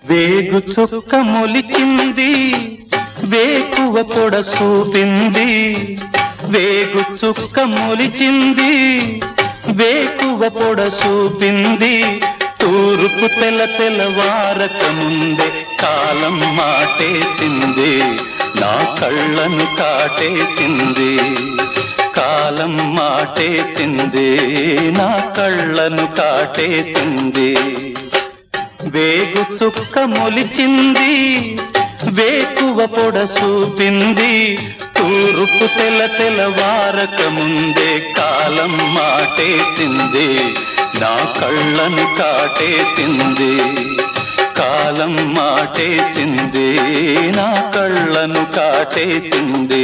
వేగు చుక్క మొలిచింది వేకువ పొడ చూపింది వేగు చుక్క మొలిచింది వేకువ పొడ చూపింది తూర్పు తెల్లవారక ముందే కాలం మాటేసింది నా కళ్ళను కాటేసింది కాలం మాటేసింది నా కళ్ళను కాటేసింది వేగు చుక్క మొలిచింది వేకువ పొడ చూపింది తూర్పు తెల్లవారక ముందే కాలం మాటేసింది నా కళ్ళను కాటేసింది కాలం మాటేసింది నా కళ్ళను కాటేసింది